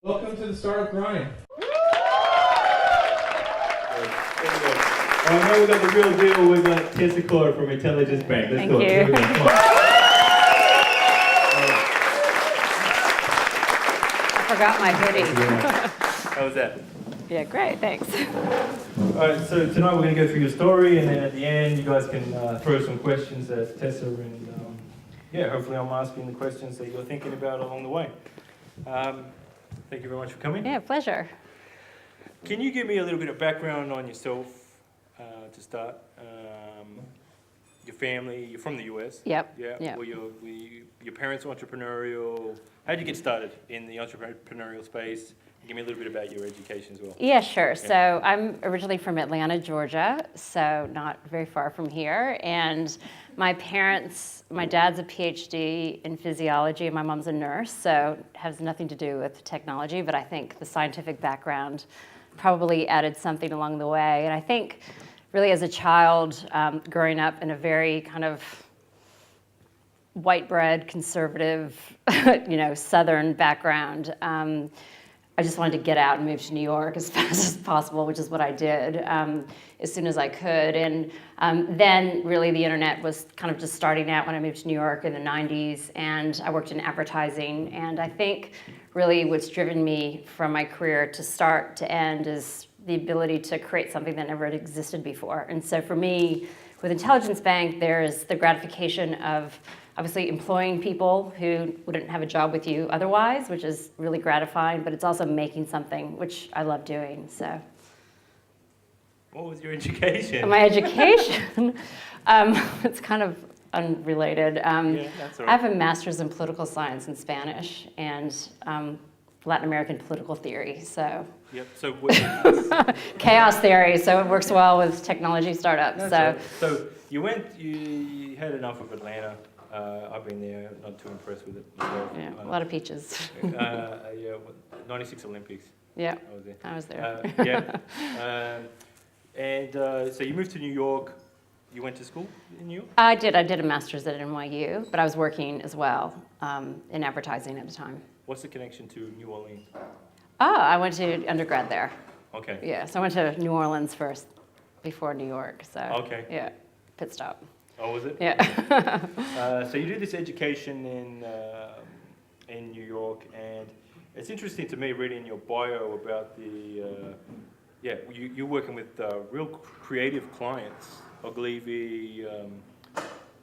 Welcome to the Startup Grind. I know we got the real deal with Tessa from IntelligenceBank. Let's go. Thank you. I forgot my hoodie. How was that? Yeah, great, thanks. All right, so tonight we're going to go through your story, and then at the end you guys can throw some questions at Tessa, and hopefully I'm asking the questions that you're thinking about along the way. Thank you very much for coming. Yeah, pleasure. Can you give me a little bit of background on yourself to start? Your family, you're from the US? Yep. Yeah. Yep. Were your parents entrepreneurial? How did you get started in the entrepreneurial space? Give me a little bit about your education as well. Yeah, sure. So I'm originally from Atlanta, Georgia, so not very far from here. And my parents, my dad's a PhD in physiology and my mom's a nurse, so it has nothing to do with technology, but I think the scientific background probably added something along the way. And I think really as a child, growing up in a very kind of white bread, conservative, Southern background, I just wanted to get out and move to New York as fast as possible, which is what I did as soon as I could. And then really the internet was kind of just starting out when I moved to New York in the 90s, and I worked in advertising. And I think really what's driven me from my career to start to end is the ability to create something that never had existed before. And so for me, with IntelligenceBank, there's the gratification of obviously employing people who wouldn't have a job with you otherwise, which is really gratifying, but it's also making something, which I love doing, so. What was your education? My education, it's kind of unrelated. That's all right. I have a master's in political science and Spanish and Latin American political theory, so. Yep, so chaos theory, so it works well with technology startups. Right. So you had enough of Atlanta. I've been there, not too impressed with it myself. Yeah, a lot of peaches. 96 Olympics. Yeah, I was there. I was there. So you moved to New York. You went to school in New York? I did a master's at NYU, but I was working as well in advertising at the time. What's the connection to New Orleans? Oh, I went to undergrad there. Okay. Yeah, so I went to New Orleans first before New York, so. Okay. Yeah, pit stop. Oh, was it? Yeah. So you did this education in New York, and it's interesting to me reading your bio about you're working with real creative clients, Ogilvy.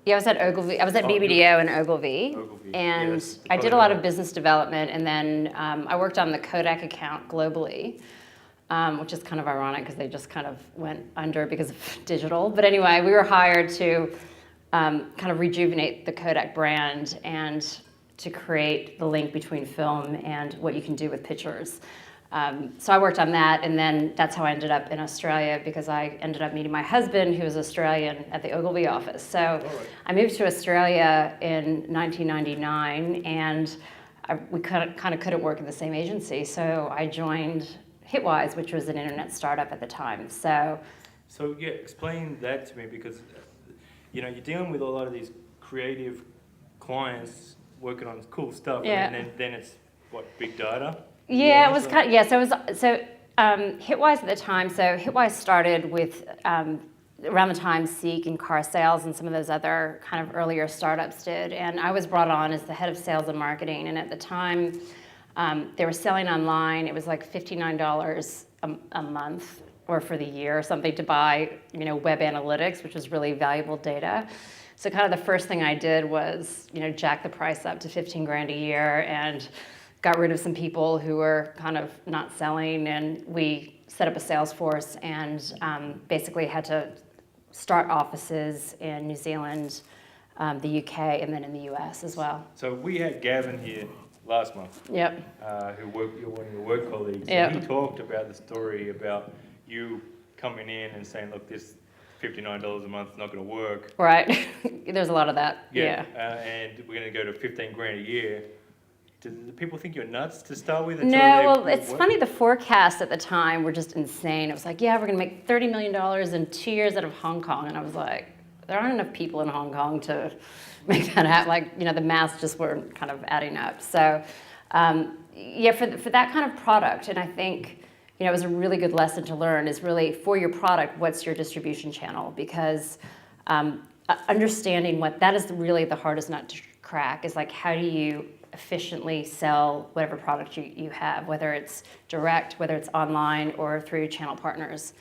Yeah, I was at Ogilvy. I was at BBDO in Ogilvy, and yes, I did a lot of business development, and then I worked on the Kodak account globally. Which is kind of ironic because they just kind of went under because of digital. But anyway, we were hired to kind of rejuvenate the Kodak brand and to create the link between film and what you can do with pictures. So I worked on that, and then that's how I ended up in Australia, because I ended up meeting my husband, who was Australian, at the Ogilvy office. So I moved to Australia in 1999, and we kind of couldn't work in the same agency. So I joined Hitwise, which was an internet startup at the time. So yeah, explain that to me, because you're dealing with a lot of these creative clients working on cool stuff, yeah. And then it's what, big data? Yeah, it was kind of, yeah. So Hitwise at the time. So Hitwise started with around the time Seek and Car Sales and some of those other kind of earlier startups did, and I was brought on as the head of sales and marketing. And at the time, they were selling online. It was like $59 a month or for the year or something to buy, web analytics, which was really valuable data. So kind of the first thing I did was, jack the price up to 15 grand a year and got rid of some people who were kind of not selling. And we set up a sales force and basically had to start offices in New Zealand, the UK, and then in the US as well. So we had Gavin here last month. Yep. You're one of your work colleagues. Yep. And he talked about the story about you coming in and saying, look, this $59 a month is not going to work. Right. There's a lot of that. Yeah. And we're going to go to 15 grand a year. Did the people think you're nuts to start with? No, well, it's funny, the forecasts at the time were just insane. It was like, yeah, we're going to make $30 million in 2 years out of Hong Kong. And I was like, there aren't enough people in Hong Kong to make that happen. Like, the math just weren't kind of adding up. So Yeah, for that kind of product, and I think, you know, it was a really good lesson to learn is really for your product, what's your distribution channel? Because understanding what that is really the hardest nut to crack is like, how do you efficiently sell whatever product you have, whether it's direct, whether it's online or through channel partners.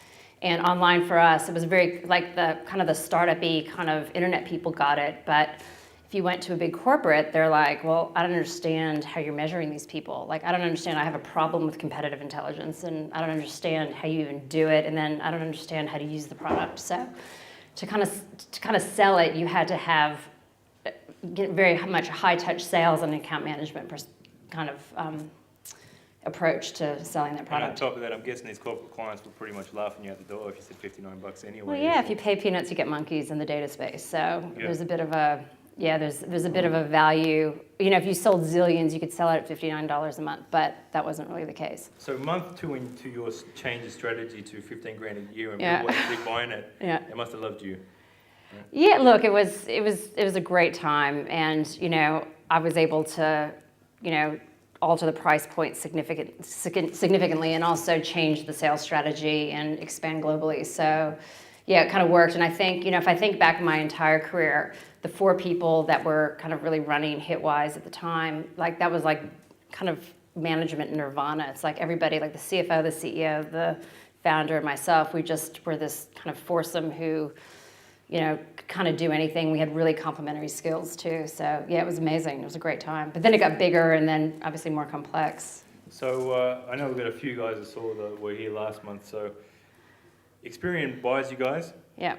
And online for us, it was very like the kind of the startup-y kind of internet people got it, but if you went to a big corporate, they're like, well, I don't understand how you're measuring these people. Like, I don't understand, I have a problem with competitive intelligence, and I don't understand how you even do it, and then I don't understand how to use the product. So to kind of sell it, you had to have get very much high-touch sales and account management kind of approach to selling that product. And on top of that, I'm guessing these corporate clients were pretty much laughing you out the door if you said $59 anyway. Well, yeah, if you pay peanuts, you get monkeys in the data space. So there's a bit of a, there's a bit of a value. You know, if you sold zillions, you could sell it at $59 a month, but that wasn't really the case. So month 2 into your change of strategy to 15 grand a year and people were actually buying it, they must have loved you. Yeah, look, it was a great time, and you know, I was able to, you know, alter the price point significantly, and also change the sales strategy and expand globally. So, yeah, it kind of worked. And I think, you know, if I think back my entire career, the 4 people that were kind of really running Hitwise at the time, like that was like kind of management nirvana. It's like everybody, like the CFO, the CEO, the founder, and myself, we just were this kind of foursome who, you know, kind of do anything. We had really complementary skills too. So yeah, it was amazing. It was a great time. But then it got bigger and then obviously more complex. So I know we've got a few guys that were here last month. So Experian buys you guys. Yeah.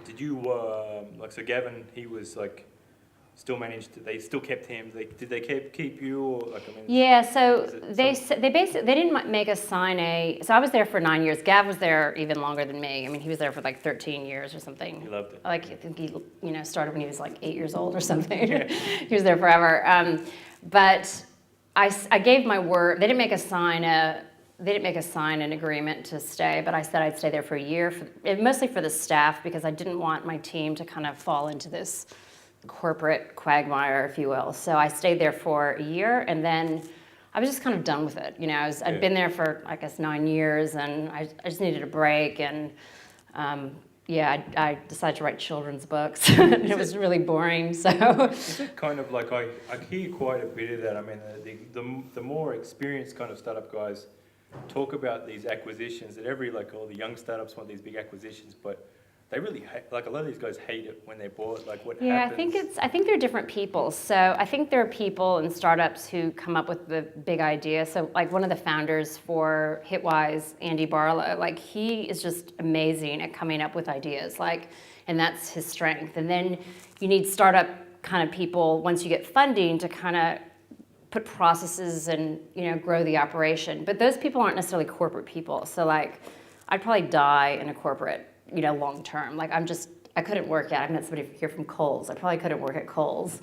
Did you, so Gavin, he was like, they still kept him. Did they keep you? Or like, I mean, yeah, so they didn't make us sign so I was there for 9 years. Gav was there even longer than me. I mean, he was there for like 13 years or something. He loved it. Like, I think he, you know, started when he was like 8 years old or something. Yeah. He was there forever. But I gave my word. They didn't make us sign an agreement to stay, but I said I'd stay there for a year, mostly for the staff, because I didn't want my team to kind of fall into this corporate quagmire, if you will. So I stayed there for a year, and then I was just kind of done with it. You know, I'd been there for, I guess, 9 years, and I just needed a break, and I decided to write children's books. It was really boring, so. Is it kind of like, I hear quite a bit of that. I mean, the more experienced kind of startup guys talk about these acquisitions, that all the young startups want these big acquisitions, but they really hate, like a lot of these guys hate it when they're bought, like what happens? I think they're different people. So I think there are people in startups who come up with the big idea. So like one of the founders for Hitwise, Andy Barlow, like he is just amazing at coming up with ideas, like, and that's his strength. And then you need startup kind of people, once you get funding, to kind of put processes and, you know, grow the operation. But those people aren't necessarily corporate people. So like, I'd probably die in a corporate, you know, long term. Like I couldn't work at, I met somebody here from Kohl's. I probably couldn't work at Kohl's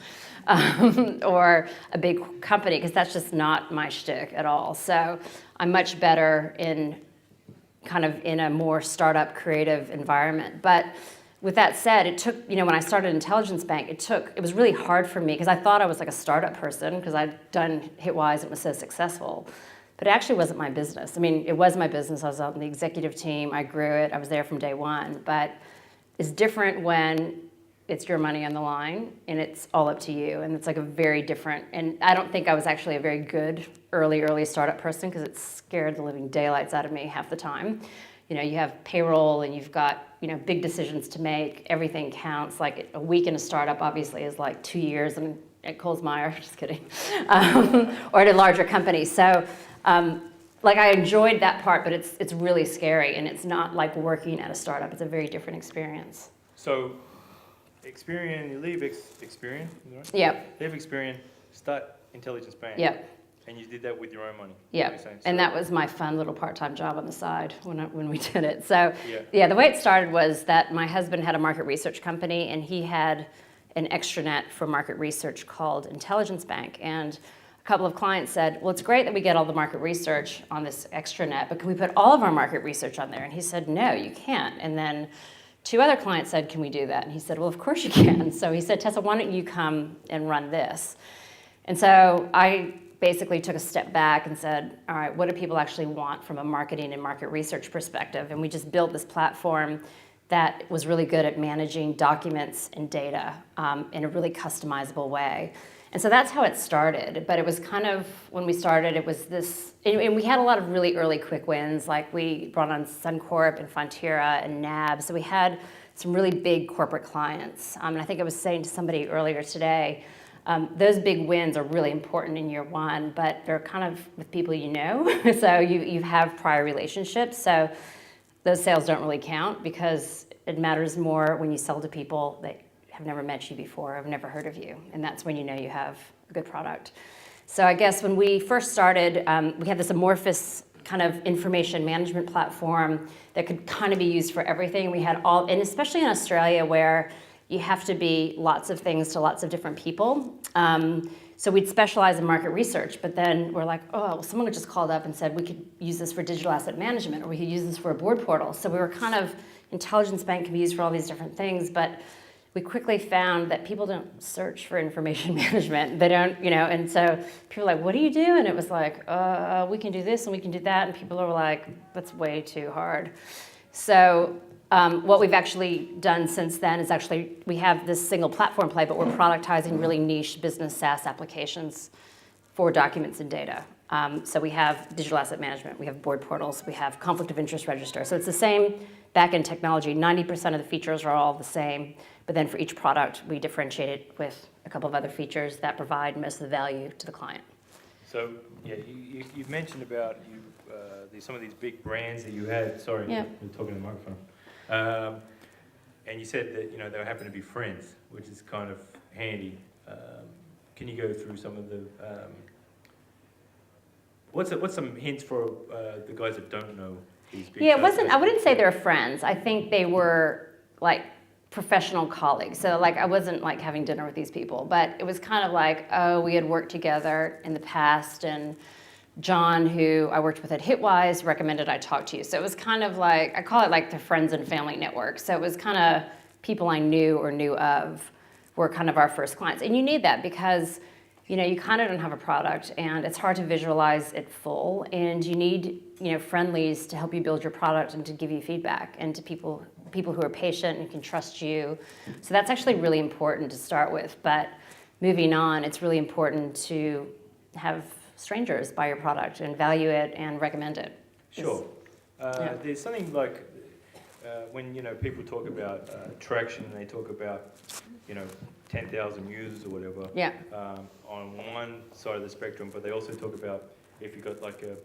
or a big company, because that's just not my shtick at all. So I'm much better in kind of in a more startup creative environment. But with that said, it took, you know, when I started IntelligenceBank, it was really hard for me, because I thought I was like a startup person because I'd done Hitwise and it was so successful. But it actually wasn't my business. I mean, it was my business. I was on the executive team. I grew it. I was there from day one. But it's different when it's your money on the line and it's all up to you. And it's like a very different, and I don't think I was actually a very good early startup person, because it scared the living daylights out of me half the time. You know, you have payroll and you've got, you know, big decisions to make. Everything counts. Like a week in a startup obviously is like 2 years at Coles Myer, just kidding, or at a larger company. So, like I enjoyed that part, but it's really scary, and it's not like working at a startup. It's a very different experience. So, Experian, you leave Experian, right? Yep. Leave Experian, start IntelligenceBank. Yep. And you did that with your own money. Yeah, and that was my fun little part-time job on the side when we did it. So yeah, the way it started was that my husband had a market research company, and he had an extranet for market research called IntelligenceBank. And a couple of clients said, well, it's great that we get all the market research on this extranet, but can we put all of our market research on there? And he said, no, you can't. And then 2 other clients said, can we do that? And he said, well, of course you can. So he said, Tessa, why don't you come and run this? And so I basically took a step back and said, all right, what do people actually want from a marketing and market research perspective? And we just built this platform that was really good at managing documents and data in a really customizable way. And so that's how it started. But it was kind of, when we started, it was this, and we had a lot of really early quick wins. Like we brought on Suncorp and Fonterra and NAB. So we had some really big corporate clients. And I think I was saying to somebody earlier today, those big wins are really important in year one, but they're kind of with people you know. So you have prior relationships. So those sales don't really count because it matters more when you sell to people that have never met you before, have never heard of you. And that's when you know you have a good product. So I guess when we first started, we had this amorphous kind of information management platform that could kind of be used for everything. We had all, and especially in Australia where you have to be lots of things to lots of different people. So we'd specialize in market research, but then we're like, oh, well, someone just called up and said we could use this for digital asset management, or we could use this for a board portal. So we were kind of, IntelligenceBank can be used for all these different things, but we quickly found that people don't search for information management. They don't, and so people were like, what do you do? And it was like, we can do this and we can do that. And people are like, that's way too hard. So what we've actually done since then is actually, we have this single platform play, but we're productizing really niche business SaaS applications for documents and data. So we have digital asset management, we have board portals, we have conflict of interest register. So it's the same back-end technology. 90% of the features are all the same, but then for each product, we differentiate it with a couple of other features that provide most of the value to the client. So, yeah, you've mentioned about some of these big brands that you had. Sorry, yeah. You're talking to the microphone. And you said that, they happen to be friends, which is kind of handy. Can you go through some of the... What's some hints for the guys that don't know these big guys? I wouldn't say they're friends. I think they were like professional colleagues. So like I wasn't like having dinner with these people, but it was kind of like, oh, we had worked together in the past, and John, who I worked with at Hitwise, recommended I talk to you. So it was kind of like, I call it like the friends and family network. So it was kind of people I knew or knew of were kind of our first clients. And you need that because you kind of don't have a product, and it's hard to visualize it full, and you need, friendlies to help you build your product and to give you feedback, and to people who are patient and can trust you. So that's actually really important to start with. But moving on, it's really important to have strangers buy your product and value it and recommend it. Sure. There's something like when people talk about traction, they talk about 10,000 users or whatever. Yeah. On one side of the spectrum, but they also talk about if you got like a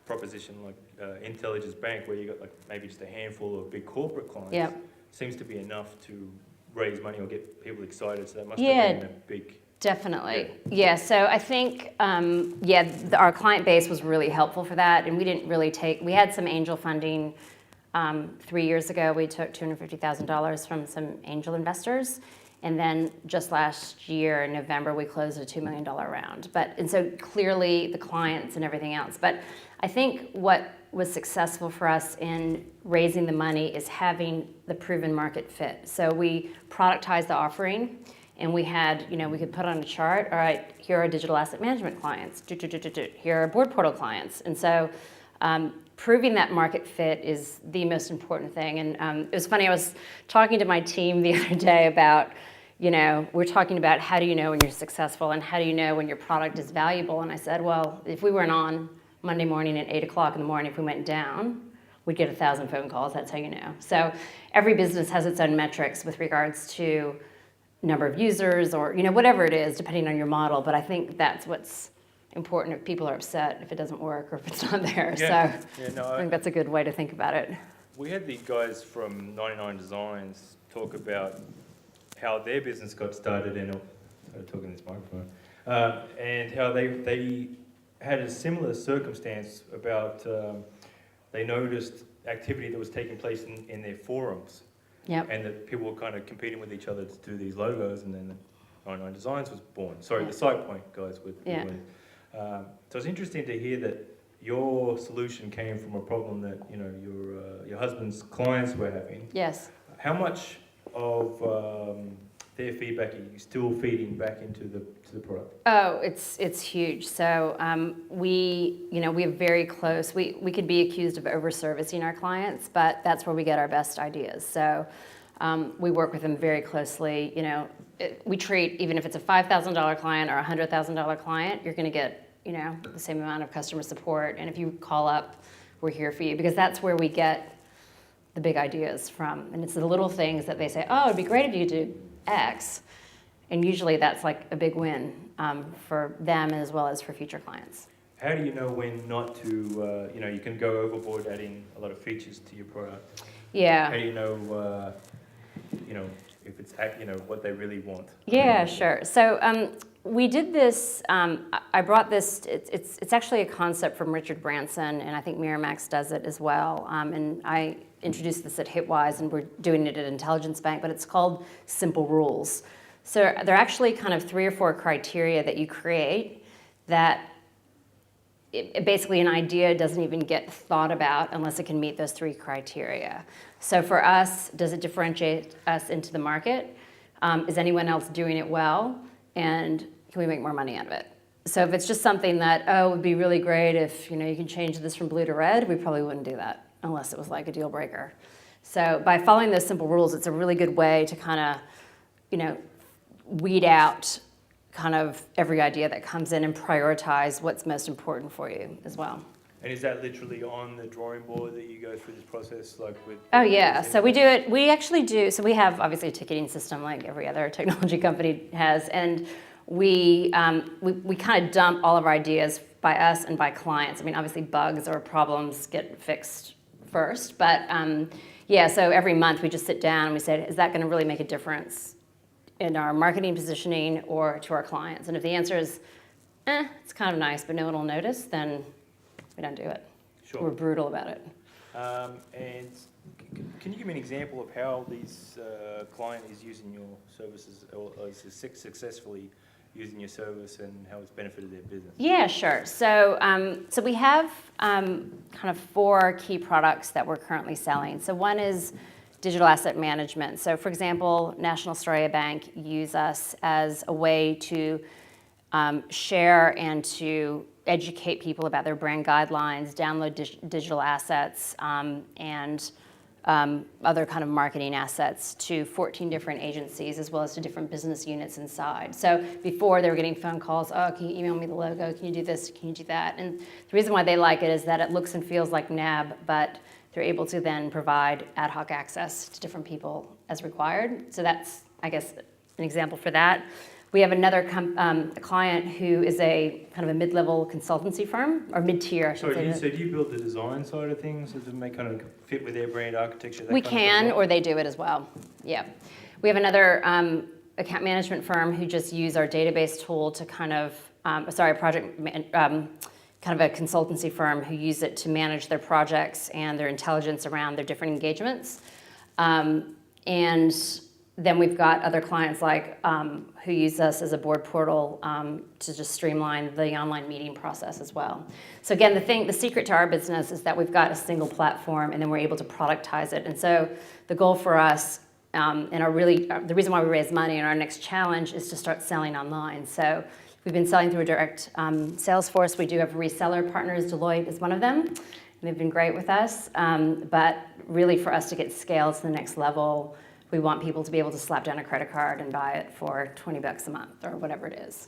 proposition like IntelligenceBank, where you got like maybe just a handful of big corporate clients. Yeah. Seems to be enough to raise money or get people excited. So that must Yeah. have been a big. Definitely. Yeah, so I think, our client base was really helpful for that, and we didn't really we had some angel funding 3 years ago. We took $250,000 from some angel investors, and then just last year in November, we closed a $2 million round. And so clearly the clients and everything else. But I think what was successful for us in raising the money is having the proven market fit. So we productized the offering. And we had, we could put on a chart, all right, here are digital asset management clients, here are board portal clients. And so proving that market fit is the most important thing. And it was funny, I was talking to my team the other day about, we're talking about how do you know when you're successful and how do you know when your product is valuable. And I said, well, if we weren't on Monday morning at 8 o'clock in the morning, if we went down, we'd get 1,000 phone calls, that's how you know. So every business has its own metrics with regards to number of users or whatever it is, depending on your model. But I think that's what's important if people are upset if it doesn't work or if it's not there. Yeah. So I think that's a good way to think about it. We had the guys from 99 Designs talk about how their business got started, and I'm talking this microphone, and how they had a similar circumstance about they noticed activity that was taking place in their forums. Yep. And that people were kind of competing with each other to do these logos, and then 99 Designs was born. Sorry, the SitePoint guys were. Yeah. So it's interesting to hear that your solution came from a problem that your husband's clients were having. Yes. How much of their feedback, are you still feeding back into the product? Oh, it's huge. So we have very close. We could be accused of over-servicing our clients, but that's where we get our best ideas. So we work with them very closely. We treat, even if it's a $5,000 client or a $100,000 client, you're going to get the same amount of customer support. And if you call up, we're here for you, because that's where we get the big ideas from. And it's the little things that they say, oh, it'd be great if you could do X. And usually that's like a big win for them as well as for future clients. How do you know when not to, you can go overboard adding a lot of features to your product? Yeah. How do you know, if it's, what they really want? Yeah, sure. So we did this, I brought this, it's actually a concept from Richard Branson, and I think Miramax does it as well. And I introduced this at Hitwise, and we're doing it at IntelligenceBank, but it's called Simple Rules. So there are actually kind of 3 or 4 criteria that you create that basically an idea doesn't even get thought about unless it can meet those 3 criteria. So for us, does it differentiate us into the market? Is anyone else doing it well? And can we make more money out of it? So if it's just something that, it would be really great if you can change this from blue to red, we probably wouldn't do that unless it was like a deal breaker. So by following those simple rules, it's a really good way to kind of, weed out kind of every idea that comes in and prioritize what's most important for you as well. And is that literally on the drawing board that you go through this process, like with? Oh yeah, so we do it, we actually do, so we have obviously a ticketing system like every other technology company has, and we kind of dump all of our ideas by us and by clients. I mean, obviously bugs or problems get fixed first, but so every month we just sit down and we say, is that going to really make a difference in our marketing positioning or to our clients? And if the answer is, it's kind of nice, but no one will notice, then we don't do it. Sure. We're brutal about it. And can you give me an example of how these client is using your services, or is successfully using your service, and how it's benefited their business? Yeah, sure. So, so we have kind of 4 key products that we're currently selling. So one is digital asset management. So for example, National Australia Bank use us as a way to share and to educate people about their brand guidelines, download digital assets, and other kind of marketing assets to 14 different agencies as well as to different business units inside. So before they were getting phone calls, can you email me the logo? Can you do this? Can you do that? And the reason why they like it is that it looks and feels like NAB, but they're able to then provide ad hoc access to different people as required. So that's, I guess, an example for that. We have another client who is a kind of a mid-level consultancy firm, or mid-tier, I should say. So do you build the design side of things to make kind of fit with their brand architecture? We can, or they do it as well. Yeah. We have another account management firm who just use our database tool to kind of, kind of a consultancy firm who use it to manage their projects and their intelligence around their different engagements. And then we've got other clients like who use us as a board portal to just streamline the online meeting process as well. So again, the secret to our business is that we've got a single platform and then we're able to productize it. And so the goal for us and the reason why we raise money and our next challenge is to start selling online. So we've been selling through a direct sales force. We do have reseller partners. Deloitte is one of them. And they've been great with us. But really for us to get scale to the next level, we want people to be able to slap down a credit card and buy it for $20 a month or whatever it is.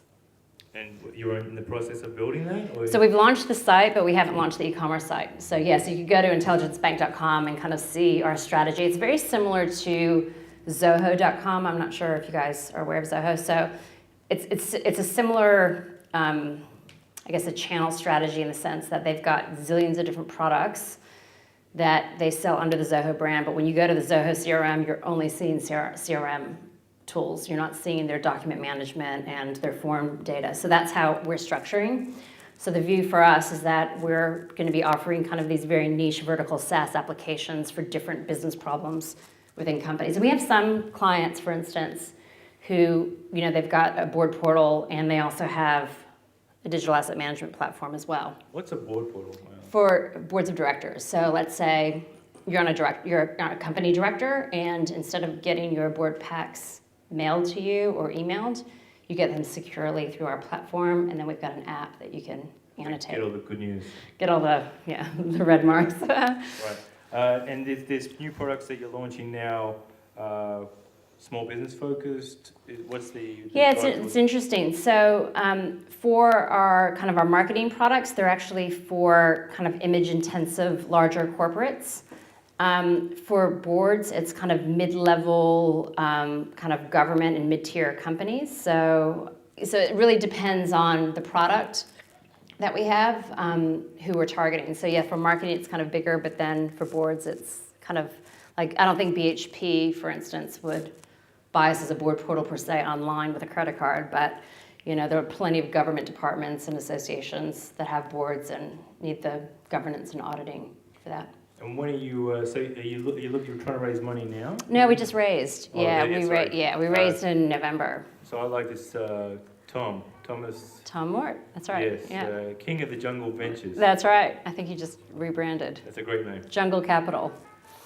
And you're in the process of building that? Or? So we've launched the site, but we haven't launched the e-commerce site. So yes, you could go to IntelligenceBank.com and kind of see our strategy. It's very similar to Zoho.com. I'm not sure if you guys are aware of Zoho. So it's a similar, I guess, a channel strategy in the sense that they've got zillions of different products that they sell under the Zoho brand. But when you go to the Zoho CRM, you're only seeing CRM tools. You're not seeing their document management and their form data. So that's how we're structuring. So the view for us is that we're going to be offering kind of these very niche vertical SaaS applications for different business problems within companies. And we have some clients, for instance, who, they've got a board portal and they also have a digital asset management platform as well. What's a board portal? For boards of directors. So let's say you're a company director, and instead of getting your board packs mailed to you or emailed. You get them securely through our platform, and then we've got an app that you can annotate. Get all the good news. Get all the, the red marks. Right. And there's new products that you're launching now, small business focused. What's the Yeah, it's interesting. So for our kind of our marketing products, they're actually for kind of image intensive larger corporates. For boards, it's kind of mid-level kind of government and mid-tier companies. So it really depends on the product that we have, who we're targeting. So yeah, for marketing, it's kind of bigger, but then for boards, it's kind of like, I don't think BHP, for instance, would buy us as a board portal per se online with a credit card, but there are plenty of government departments and associations that have boards and need the governance and auditing for that. And when are you? So you're trying to raise money now? No, we just raised. Oh, we raised in November. So I like this Thomas. Tom Mort. That's right. Yes, yeah. King of the Jungle Ventures. That's right. I think he just rebranded. That's a great name. Jungle Capital.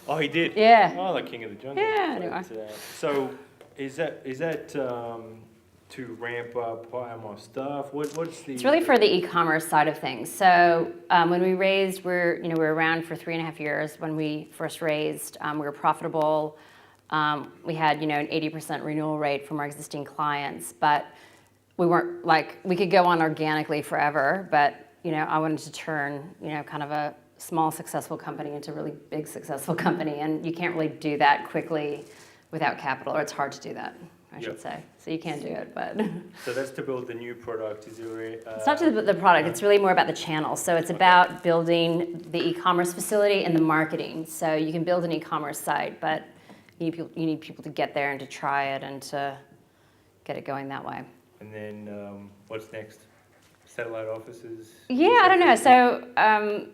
Oh, he did. Yeah. Oh, I like King of the Jungle. Yeah. Anyway. So is that to ramp up, buy more stuff? What's the? It's really for the e-commerce side of things. So when we raised, we're around for 3.5 years. When we first raised, we were profitable. We had an 80% renewal rate from our existing clients, but we weren't we could go on organically forever. But I wanted to turn kind of a small successful company into a really big successful company, and you can't really do that quickly without capital, or it's hard to do that. I should say. So you can do it, but... So that's to build the new product. Is there it's not to the product, it's really more about the channel. So it's about building the e-commerce facility and the marketing. So you can build an e-commerce site, but you need people to get there and to try it and to get it going that way. And then what's next? Satellite offices? Yeah, I don't know. So...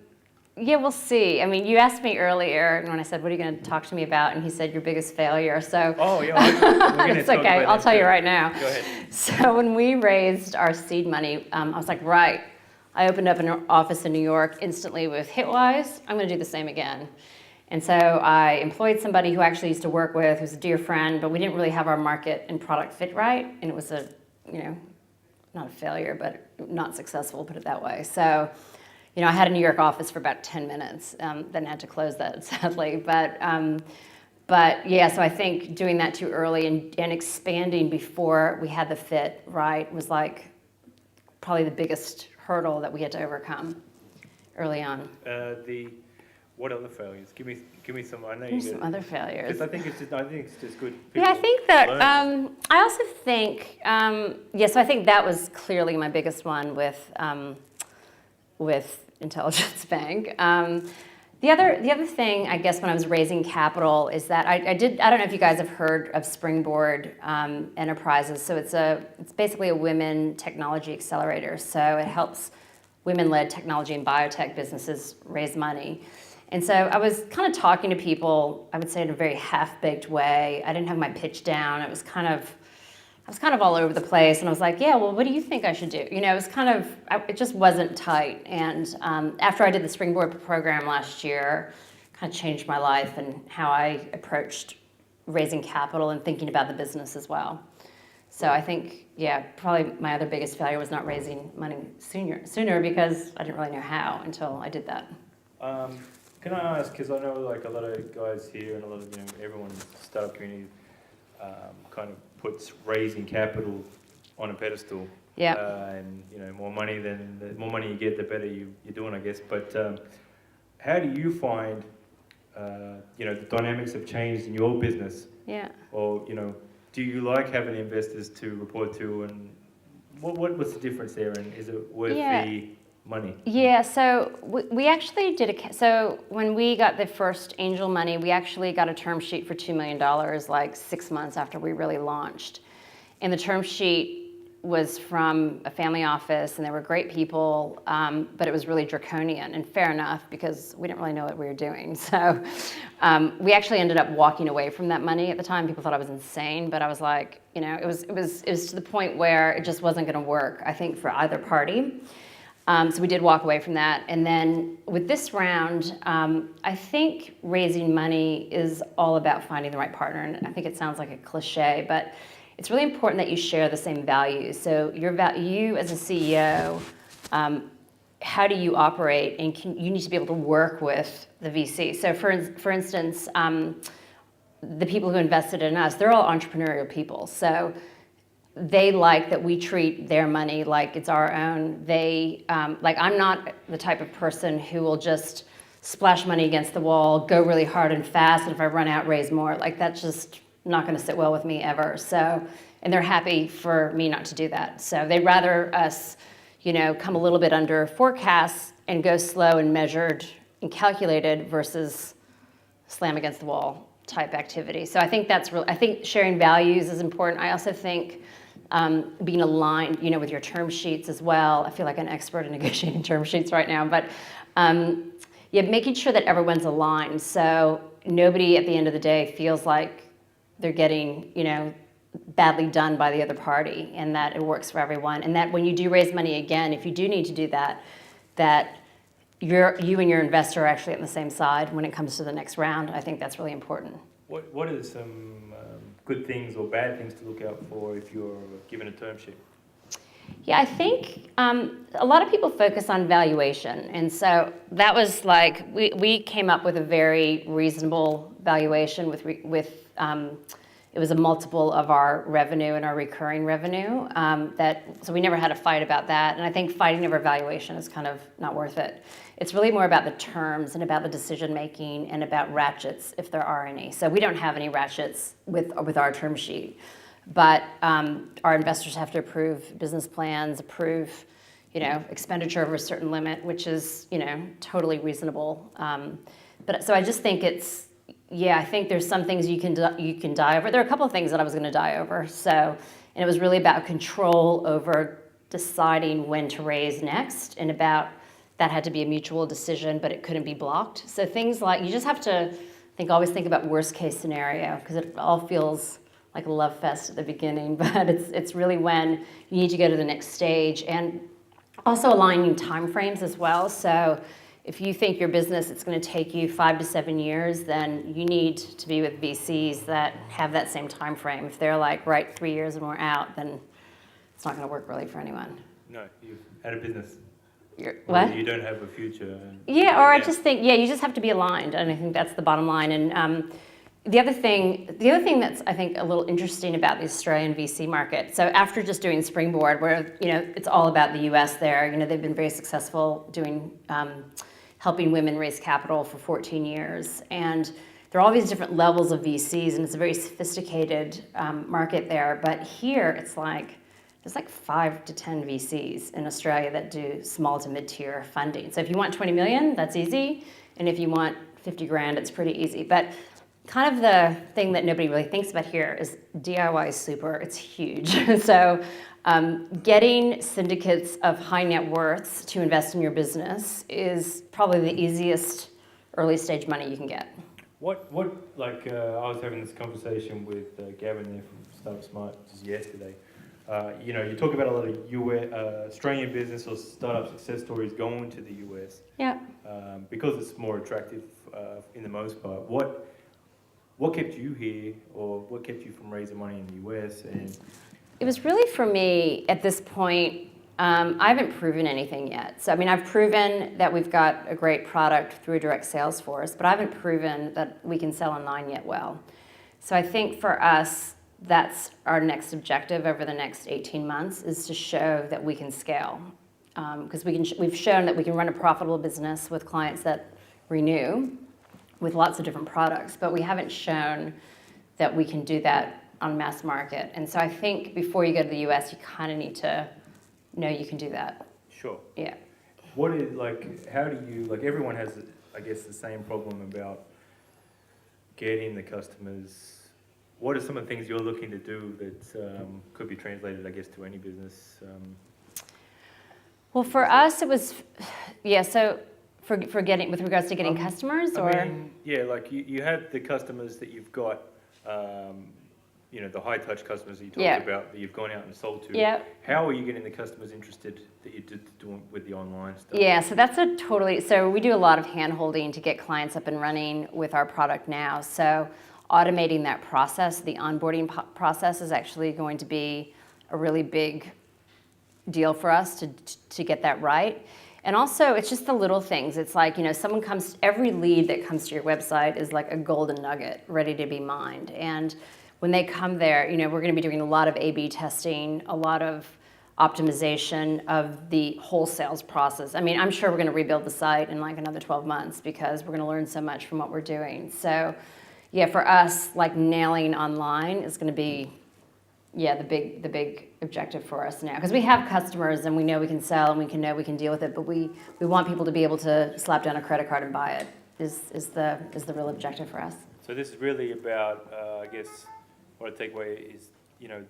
yeah, we'll see. I mean, you asked me earlier when I said, what are you going to talk to me about? And he said, your biggest failure. So oh, yeah. It's okay. I'll tell you right now. Go ahead. So when we raised our seed money, I was like, right. I opened up an office in New York instantly with Hitwise. I'm going to do the same again. And so I employed somebody who I actually used to work with, who's a dear friend, but we didn't really have our market and product fit right. And it was not a failure, but not successful, put it that way. So... I had a New York office for about 10 minutes, then had to close that, sadly. But yeah, so I think doing that too early and expanding before we had the fit right was probably the biggest hurdle that we had to overcome early on. What other failures? Give me some. I know There's some other failures. I think it's just good. Yeah, I think that I also think so I think that was clearly my biggest one with IntelligenceBank. The other thing, I guess, when I was raising capital is that I don't know if you guys have heard of Springboard Enterprises. So it's basically a women technology accelerator. So it helps women-led technology and biotech businesses raise money. And so I was kind of talking to people, I would say in a very half-baked way. I didn't have my pitch down. I was kind of all over the place, and I was like, yeah, well, what do you think I should do? It was it just wasn't tight. And after I did the Springboard program last year, kind of changed my life and how I approached raising capital and thinking about the business as well. So I think, yeah, probably my other biggest failure was not raising money sooner because I didn't really know how until I did that. Can I ask, because I know a lot of guys here and a lot of everyone in the startup community kind of puts raising capital on a pedestal. Yeah. And more money the more money you get, the better you're doing, I guess. But how do you find the dynamics have changed in your business? Yeah. Or do you like having investors to report to, and what's the difference there, and is it worth the money? Yeah, so we actually did so when we got the first angel money, we actually got a term sheet for $2 million 6 months after we really launched. And the term sheet was from a family office, and they were great people, but it was really draconian, and fair enough, because we didn't really know what we were doing. So we actually ended up walking away from that money at the time. People thought I was insane, but I was like, it was to the point where it just wasn't going to work, I think, for either party. So we did walk away from that. And then with this round, I think raising money is all about finding the right partner. And I think it sounds like a cliche, but it's really important that you share the same values. So you as a CEO, how do you operate, and you need to be able to work with the VC. So for instance, the people who invested in us, they're all entrepreneurial people. So they like that we treat their money like it's our own. I'm not the type of person who will just splash money against the wall, go really hard and fast, and if I run out, raise more. Like, that's just not going to sit well with me ever. So, and they're happy for me not to do that. So they'd rather us, come a little bit under forecasts and go slow and measured and calculated versus slam against the wall type activity. So I think I think sharing values is important. I also think being aligned, with your term sheets as well. I feel like an expert in negotiating term sheets right now, but making sure that everyone's aligned. So nobody at the end of the day feels like they're getting, badly done by the other party, and that it works for everyone. And that when you do raise money again, if you do need to do that, that you and your investor are actually on the same side when it comes to the next round. I think that's really important. What are some good things or bad things to look out for if you're given a term sheet? Yeah, I think a lot of people focus on valuation. And so that was like, we came up with a very reasonable valuation it was a multiple of our revenue and our recurring revenue. So we never had a fight about that. And I think fighting over valuation is kind of not worth it. It's really more about the terms and about the decision making and about ratchets, if there are any. So we don't have any ratchets with our term sheet. But our investors have to approve business plans, approve, expenditure over a certain limit, which is, totally reasonable. So I just think I think there's some things you can die over. There are a couple of things that I was going to die over. And it was really about control over deciding when to raise next, and about that had to be a mutual decision, but it couldn't be blocked. So things like, you just have to always think about worst case scenario, because it all feels like a love fest at the beginning, but it's really when you need to go to the next stage, and also aligning timeframes as well. So if you think your business, it's going to take you 5 to 7 years, then you need to be with VCs that have that same time frame. If they're like, right, 3 years and we're out, then it's not going to work really for anyone. No, you're out of business. What? You don't have a future. I just think, you just have to be aligned, and I think that's the bottom line. And the other thing that's, I think, a little interesting about the Australian VC market. So after just doing Springboard, where it's all about the U.S. there, they've been very successful doing helping women raise capital for 14 years, and there are all these different levels of VCs, and it's a very sophisticated market there. But here, it's like there's like 5 to 10 VCs in Australia that do small to mid-tier funding. So if you want 20 million, that's easy, and if you want 50 grand, it's pretty easy. But kind of the thing that nobody really thinks about here is DIY is super, it's huge. So getting syndicates of high net worths to invest in your business is probably the easiest early stage money you can get. I was having this conversation with Gavin there from Startup Smart just yesterday. You talk about a lot of Australian business or startup success stories going to the US. Yeah. Because it's more attractive in the most part. What kept you here, or what kept you from raising money in the US? And it was really, for me, at this point, I haven't proven anything yet. So, I've proven that we've got a great product through a direct sales force, but I haven't proven that we can sell online yet well. So I think for us, that's our next objective over the next 18 months, is to show that we can scale. Because we've shown that we can run a profitable business with clients that renew with lots of different products, but we haven't shown that we can do that on mass market. And so I think before you go to the US, you kind of need to know you can do that. Sure. Yeah. What is, how do you, everyone has, I guess, the same problem about getting the customers. What are some of the things you're looking to do that could be translated, I guess, to any business? Well, for us, it was, so for getting, with regards to getting customers, you have the customers that you've got, the high touch customers that you talked about that you've gone out and sold to. Yeah. How are you getting the customers interested that you did do with the online stuff? Yeah, so that's so we do a lot of hand holding to get clients up and running with our product now. So automating that process, the onboarding process, is actually going to be a really big deal for us to get that right. And also, it's just the little things. It's like, someone comes, every lead that comes to your website is like a golden nugget ready to be mined. And when they come there, we're going to be doing a lot of A/B testing, a lot of optimization of the whole sales process. I mean, I'm sure we're going to rebuild the site in like another 12 months because we're going to learn so much from what we're doing. So, yeah, for us, like nailing online is going to be, the big objective for us now, because we have customers and we know we can sell and we can deal with it, but we want people to be able to slap down a credit card and buy it. Is the real objective for us. So this is really about, I guess, what I take away is,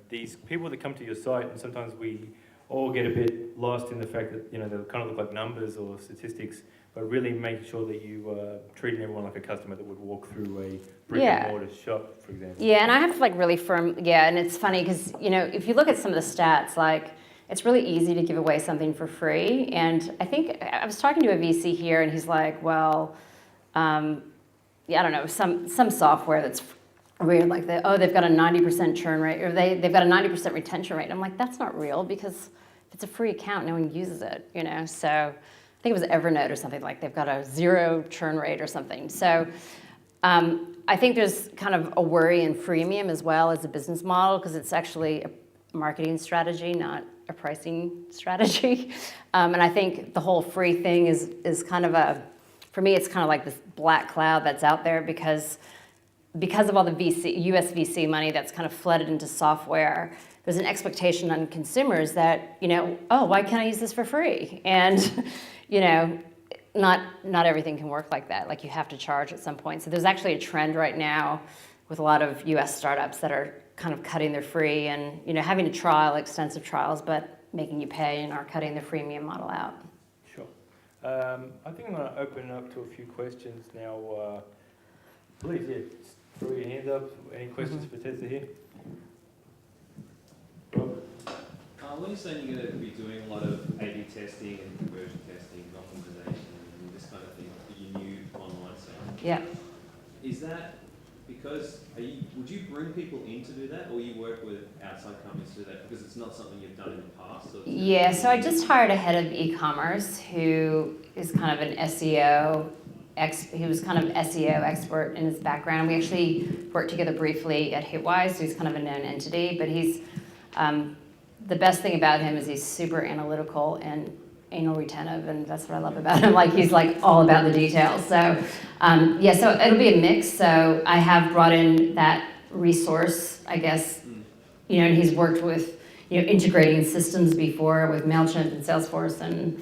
these people that come to your site, and sometimes we all get a bit lost in the fact that, they kind of look like numbers or statistics, but really making sure that you treating everyone like a customer that would walk through a brick and mortar shop, for example. Yeah, and I have like really firm, and it's funny because, if you look at some of the stats, like it's really easy to give away something for free. And I think I was talking to a VC here and he's like, well, I don't know, some software that's weird, like they've got a 90% churn rate, or they've got a 90% retention rate. I'm like, that's not real, because if it's a free account, no one uses it, So I think it was Evernote or something, like they've got a 0 churn rate or something. So I think there's kind of a worry in freemium as well as a business model, because it's actually a marketing strategy, not a pricing strategy. And I think the whole free thing is kind of for me, it's kind of like this black cloud that's out there because of all the US VC money that's kind of flooded into software. There's an expectation on consumers that, why can't I use this for free? And, not everything can work like that. Like, you have to charge at some point. So there's actually a trend right now with a lot of US startups that are kind of cutting their free and, having to trial, extensive trials, but making you pay and are cutting the freemium model out. Sure. I think I'm going to open up to a few questions now. Please, throw your hand up. Any questions for Tessa here? Rob? When you're saying you're going to be doing a lot of A/B testing and conversion testing, optimization, and this kind of thing for your new online site, Yeah. is that because would you bring people in to do that, or you work with outside companies to do that because it's not something you've done in the past? Yeah. So I just hired a head of e-commerce who is kind of an SEO. He was kind of SEO expert in his background. We actually worked together briefly at Hitwise, so he's kind of a known entity, but he's, the best thing about him is he's super analytical and anal retentive, and that's what I love about him. Like, he's like all about the details. So, so it'll be a mix. So I have brought in that resource, I guess, and he's worked with, integrating systems before with MailChimp and Salesforce and,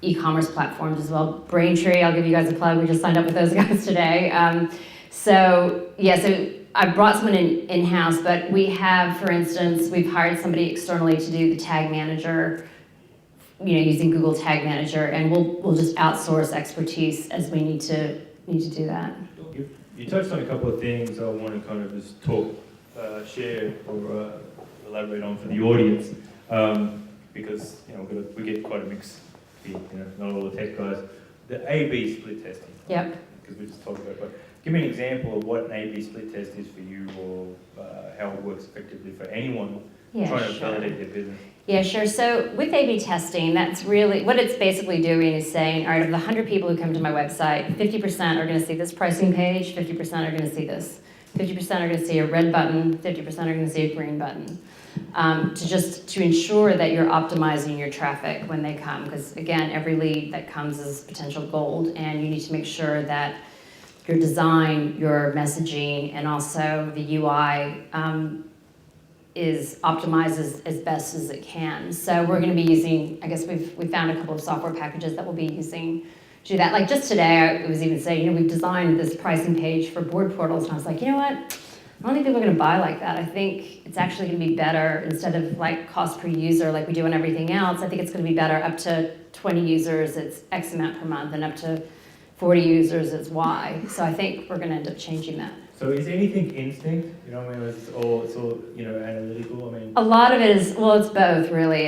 e-commerce platforms as well. Braintree, I'll give you guys a plug. We just signed up with those guys today. So I brought someone in-house, but we have, for instance, we've hired somebody externally to do the tag manager, using Google Tag Manager, and we'll just outsource expertise as we need to do that. You touched on a couple of things I want to kind of just share or elaborate on for the audience, because we get quite a mix. Not all the tech guys. The A/B split testing. Yep. Because we just talked about it. But give me an example of what an A/B split test is for you, or how it works effectively for anyone trying to validate their business. Yeah, sure. So with A/B testing, that's really what it's basically doing is saying, all right, of the 100 people who come to my website, 50% are going to see this pricing page, 50% are going to see this. 50% are going to see a red button, 50% are going to see a green button. To ensure that you're optimizing your traffic when they come, because again, every lead that comes is potential gold, and you need to make sure that your design, your messaging, and also the UI is optimized as best as it can. So we're going to be using, I guess we found a couple of software packages that we'll be using to do that. Like just today, I was even saying, we've designed this pricing page for board portals, and I was like, you know what? I don't think people are going to buy like that. I think it's actually going to be better, instead of like cost per user like we do on everything else. I think it's going to be better up to 20 users, it's X amount per month, and up to 40 users, it's Y. So I think we're going to end up changing that. So is anything instinct? It's all analytical. A lot of it is, well, it's both really.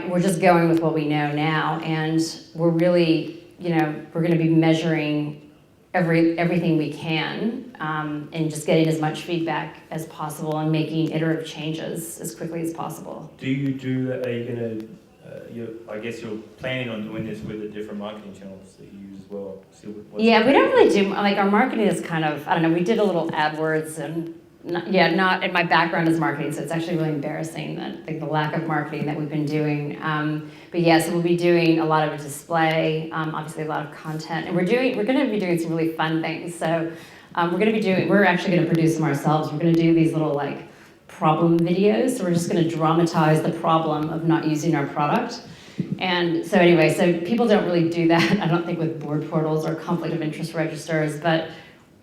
We're just going with what we know now, and we're really, we're going to be measuring everything we can, and just getting as much feedback as possible and making iterative changes as quickly as possible. Do you do that? Are you gonna? I guess you're planning on doing this with the different marketing channels that you use as well. Yeah, we don't really do, like, our marketing is kind of, I don't know, we did a little AdWords and not, and my background is marketing, so it's actually really embarrassing that, like, the lack of marketing that we've been doing. But yeah, so we'll be doing a lot of display, obviously a lot of content, and we're going to be doing some really fun things. So we're actually going to produce them ourselves. We're going to do these little, like, problem videos. So we're just going to dramatize the problem of not using our product. And so anyway, so people don't really do that, I don't think, with board portals or conflict of interest registers, but,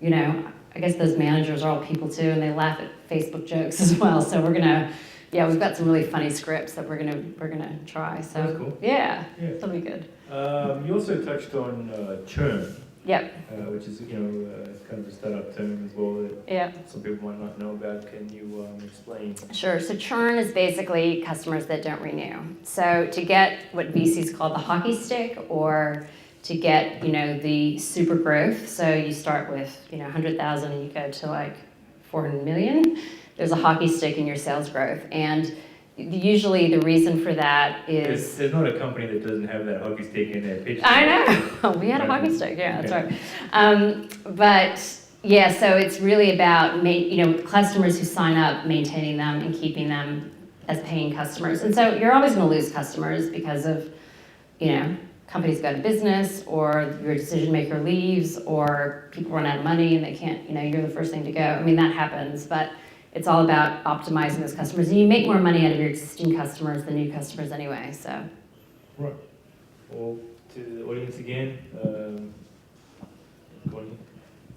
you know, I guess those managers are all people too, and they laugh at Facebook jokes as well. So we're gonna, we've got some really funny scripts that we're gonna try. So that's cool. Yeah, that'll be good. You also touched on churn. Yep. Which is, kind of a startup term as well that some people might not know about. Can you explain? Sure. So churn is basically customers that don't renew. So to get what VCs call the hockey stick, or to get, the super growth, so you start with, 100,000 and you go to like 400 million, there's a hockey stick in your sales growth. And usually the reason for that is... There's not a company that doesn't have that hockey stick in their pitch. I know. We had a hockey stick. Yeah, that's right. But yeah, so it's really about, customers who sign up, maintaining them and keeping them as paying customers. And so you're always going to lose customers because of, companies go out of business, or your decision maker leaves, or people run out of money and they can't, you're the first thing to go. I mean, that happens, but it's all about optimizing those customers. And you make more money out of your existing customers than new customers anyway, so. Right. Well, to the audience again.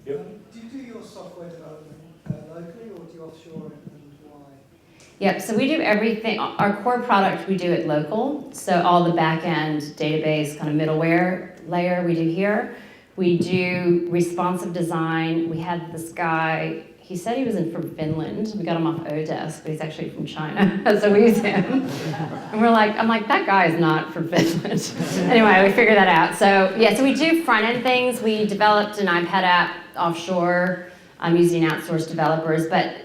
Yep. Do you do your software development locally, or do you offshore it, and why? Yep, so we do everything. Our core product, we do it local. So all the back-end database kind of middleware layer we do here. We do responsive design. We had this guy, he said he was from Finland. We got him off Odesk, but he's actually from China. So we use him. And I'm like, that guy is not from Finland. Anyway, we figured that out. So yeah, so we do front-end things. We developed an iPad app offshore using outsourced developers, but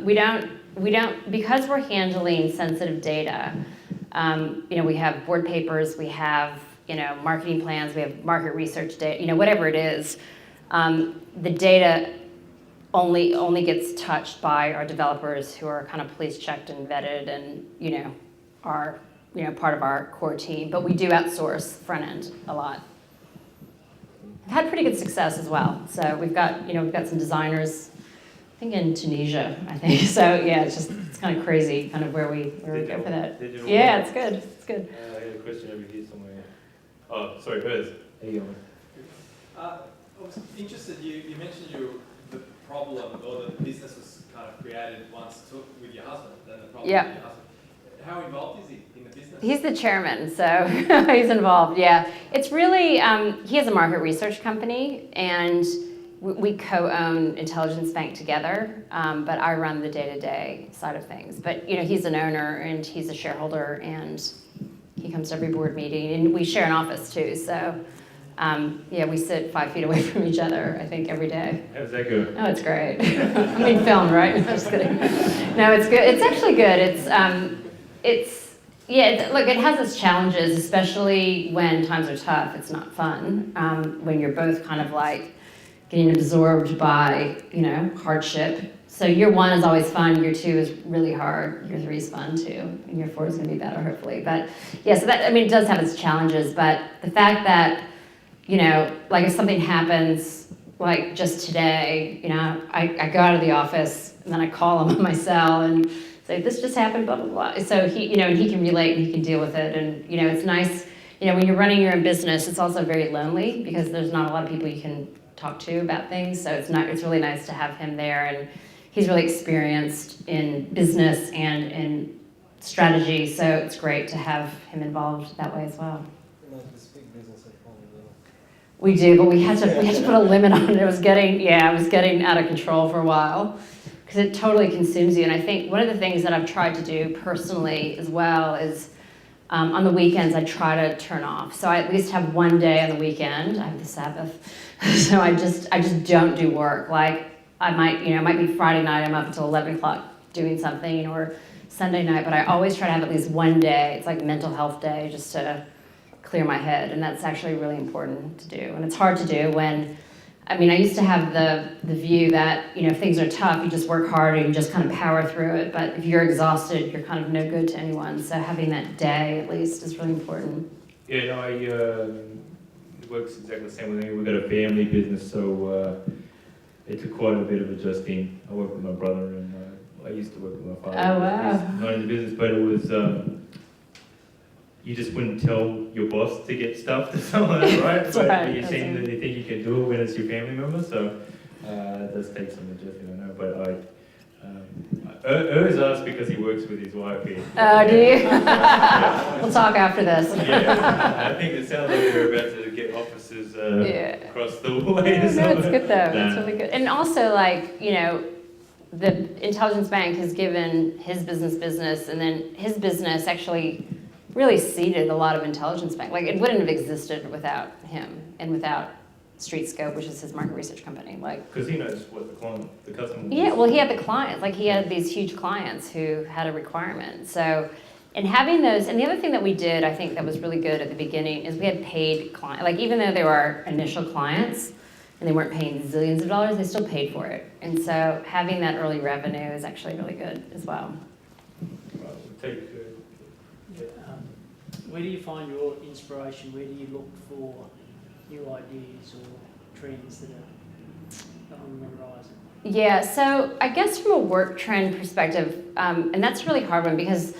we don't, because we're handling sensitive data, we have board papers, we have, marketing plans, we have market research data, whatever it is, the data only gets touched by our developers, who are kind of police checked and vetted and, are, part of our core team. But we do outsource front end a lot. We've had pretty good success as well. So we've got some designers, I think in Tunisia, So yeah, it's kind of crazy, kind of where we go for that. Yeah, it's good. It's good. I had a question over here somewhere. Oh, sorry, Hers. There you go. I was interested. You mentioned the problem, or the business was kind of created once with your husband, and the problem with your husband. How involved is he in the business? He's the chairman, so he's involved. Yeah, it's really he has a market research company, and we co-own IntelligenceBank together, but I run the day-to-day side of things. But he's an owner and he's a shareholder, and he comes to every board meeting, and we share an office too. So we sit 5 feet away from each other, I think, every day. How does that go? Oh, it's great. I mean, filmed, right? I'm just kidding. No, it's good. It's actually good. Look, it has its challenges, especially when times are tough. It's not fun when you're both kind of like getting absorbed by, hardship. So year 1 is always fun, year 2 is really hard, year 3 is fun too, and year 4 is gonna be better, hopefully. But yeah, so that, it does have its challenges, but the fact that, like if something happens, like just today, I go out of the office and then I call him on my cell and say, this just happened, blah, blah, blah. So he, and he can relate and he can deal with it. And, it's nice, when you're running your own business, it's also very lonely because there's not a lot of people you can talk to about things. So it's really nice to have him there, and he's really experienced in business and in strategy. So it's great to have him involved that way as well. We do, but we had to put a limit on it. It was getting out of control for a while because it totally consumes you. And I think one of the things that I've tried to do personally as well is On the weekends, I try to turn off. So I at least have one day on the weekend. I have the Sabbath. So I just don't do work. Like I might, it might be Friday night, I'm up until 11 o'clock doing something, or Sunday night, but I always try to have at least one day. It's like mental health day, just to clear my head. And that's actually really important to do. And it's hard to do when, I used to have the view that, if things are tough, you just work hard and you just kind of power through it. But if you're exhausted, you're kind of no good to anyone. So having that day, at least, is really important. Yeah, no, it works exactly the same with me. We've got a family business, so it took quite a bit of adjusting. I work with my brother, and I used to work with my father. Oh, wow. He's not in the business, but it was, you just wouldn't tell your boss to get stuff to someone else, right? That's But right. you seem that you think you can do it when it's your family member, so it does take some adjusting, I know. But Urs asked because he works with his wife here. Oh, do you? Yeah. We'll talk after this. Yeah, I think it sounds like you're about to get offices across the way. No, it's good though. Nah. It's really good. And also, like, the Intelligence Bank has given his business, and then his business actually really seeded a lot of Intelligence Bank. Like, it wouldn't have existed without him and without StreetScope, which is his market research company. Like, because he knows what the customer wants. yeah, well, he had the clients. Like, he had these huge clients who had a requirement. So, and having those, and the other thing that we did, I think that was really good at the beginning, is we had paid clients. Like, even though they were our initial clients and they weren't paying zillions of dollars, they still paid for it. And so having that early revenue is actually really good as well. Right, we'll take, where do you find your inspiration? Where do you look for new ideas or trends that are on the horizon? Yeah, so I guess from a work trend perspective, and that's a really hard one because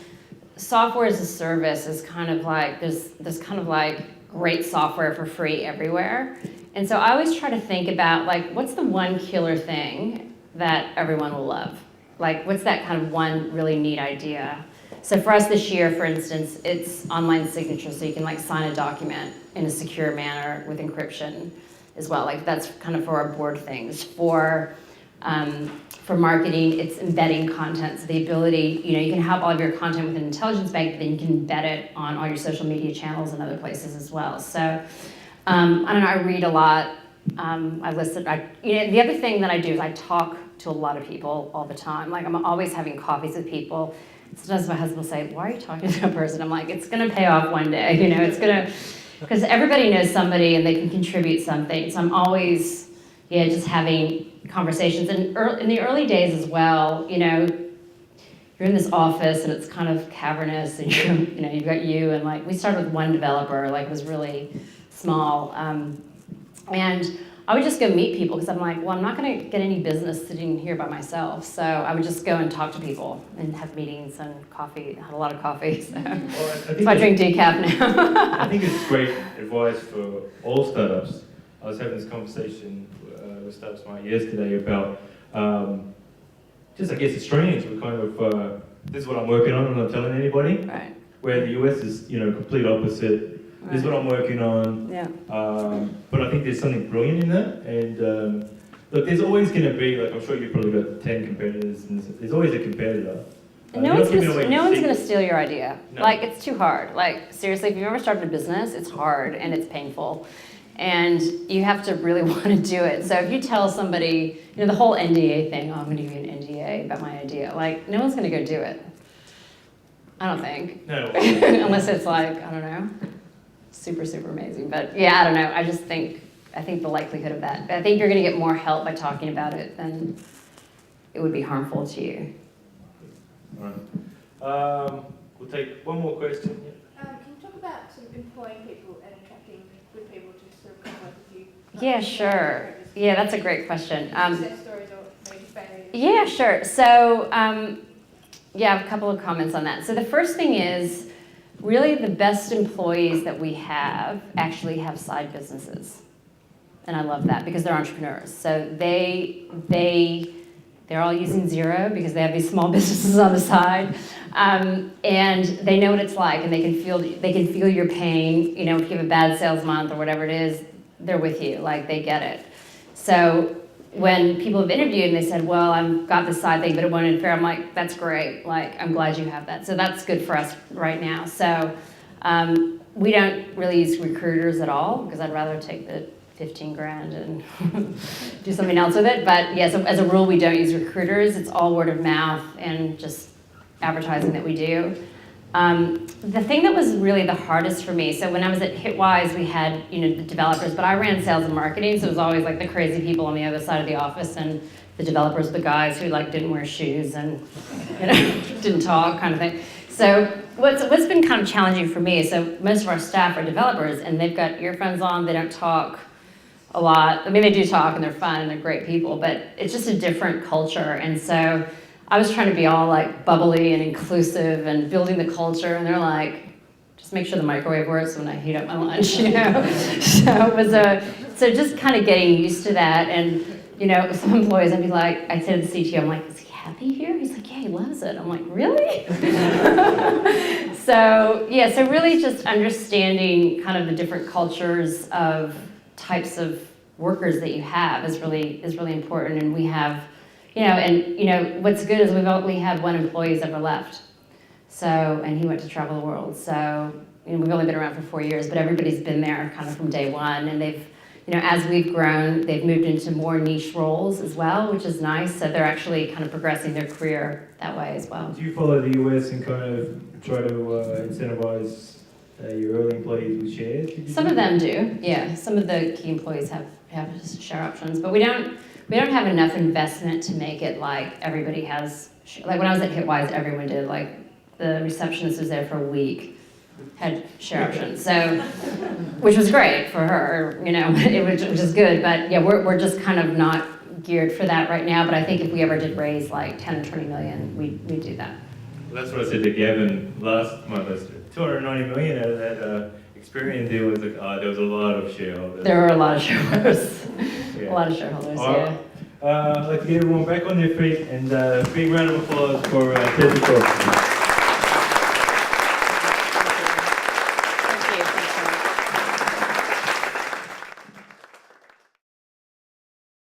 software as a service is kind of like, there's kind of like great software for free everywhere. And so I always try to think about, like, what's the one killer thing that everyone will love? Like, what's that kind of one really neat idea? So for us this year, for instance, it's online signature, so you can like sign a document in a secure manner with encryption as well. Like, that's kind of for our board things. For marketing, it's embedding content. So the ability, you can have all of your content within Intelligence Bank, but then you can embed it on all your social media channels and other places as well. So I don't know, I read a lot. I listen. The other thing that I do is I talk to a lot of people all the time. Like, I'm always having coffees with people. Sometimes my husband will say, "Why are you talking to that person?" I'm like, "It's going to pay off one day." It's going to, because everybody knows somebody and they can contribute something. So I'm always, just having conversations. And in the early days as well, you're in this office and it's kind of cavernous, and you've got you, and like we started with one developer, like it was really small, and I would just go meet people because I'm like, well, I'm not going to get any business sitting here by myself. So I would just go and talk to people and have meetings and coffee. I had a lot of coffee, so I drink decaf now. I think it's great advice for all startups. I was having this conversation with Startup Smart yesterday about just, I guess, Australians were kind of, this is what I'm working on, I'm not telling anybody. Right. Where the US is, complete opposite. Right. This is what I'm working on. Yeah. But I think there's something brilliant in that. And look, there's always going to be, like, I'm sure you've probably got 10 competitors, and there's always a competitor. No one's going to steal your idea. No. Like, it's too hard. Like, seriously, if you've ever started a business, it's hard and it's painful. And you have to really want to do it. So if you tell somebody, the whole NDA thing, I'm going to give you an NDA about my idea. Like, no one's going to go do it. I don't think. No. Unless it's like, I don't know, super, super amazing. But yeah, I don't know. I think the likelihood of that. I think you're going to get more help by talking about it than it would be harmful to you. All right. We'll take one more question. Can you talk about sort of employing people and attracting good people to sort of come work with you? Yeah, sure. Yeah, that's a great question. Success stories or maybe failures? Yeah, sure. So, I have a couple of comments on that. So the first thing is, really the best employees that we have actually have side businesses. And I love that because they're entrepreneurs. So they're all using Xero because they have these small businesses on the side. And they know what it's like, and they can feel your pain. If you have a bad sales month or whatever it is, they're with you, like they get it. So when people have interviewed and they said, well, I've got this side thing, but it won't interfere, I'm like, that's great. Like, I'm glad you have that. So that's good for us right now. So We don't really use recruiters at all because I'd rather take the 15 grand and do something else with it. But yeah, so as a rule, we don't use recruiters. It's all word of mouth and just advertising that we do. The thing that was really the hardest for me, so when I was at Hitwise, we had, the developers, but I ran sales and marketing, so it was always like the crazy people on the other side of the office, and the developers, the guys who like didn't wear shoes and didn't talk, kind of thing. So what's been kind of challenging for me, so most of our staff are developers, and they've got earphones on, they don't talk a lot. I mean, they do talk and they're fun and they're great people, but it's just a different culture. And so I was trying to be all like bubbly and inclusive and building the culture, and they're like, just make sure the microwave works when I heat up my lunch, So it was so just kind of getting used to that. And some employees, I'd be like, I'd say to the CTO, I'm like, is he happy here? He's like, yeah, he loves it. I'm like, really? So really just understanding kind of the different cultures of types of workers that you have is really important. And we have, what's good is we have one employee who's ever left. So, and he went to travel the world. So, we've only been around for 4 years, but everybody's been there kind of from day one. And they've, as we've grown, they've moved into more niche roles as well, which is nice. So they're actually kind of progressing their career that way as well. Do you follow the US and kind of try to incentivize your early employees with shares? Some of them do, yeah. Some of the key employees have share options, but we don't have enough investment to make it like everybody has. Like when I was at Hitwise, everyone did. Like the receptionist was there for a week, had share options. So, which was great for her, which is good. But yeah, we're just kind of not geared for that right now. But I think if we ever did raise like 10 or 20 million, we'd do that. Well, that's what I said to Gavin last month. 290 million out of that Experian deal was there was a lot of shareholders. There were a lot of shareholders. Yeah. A lot of shareholders, Right. I'd like to get everyone back on their feet, and a big round of applause for Tessa.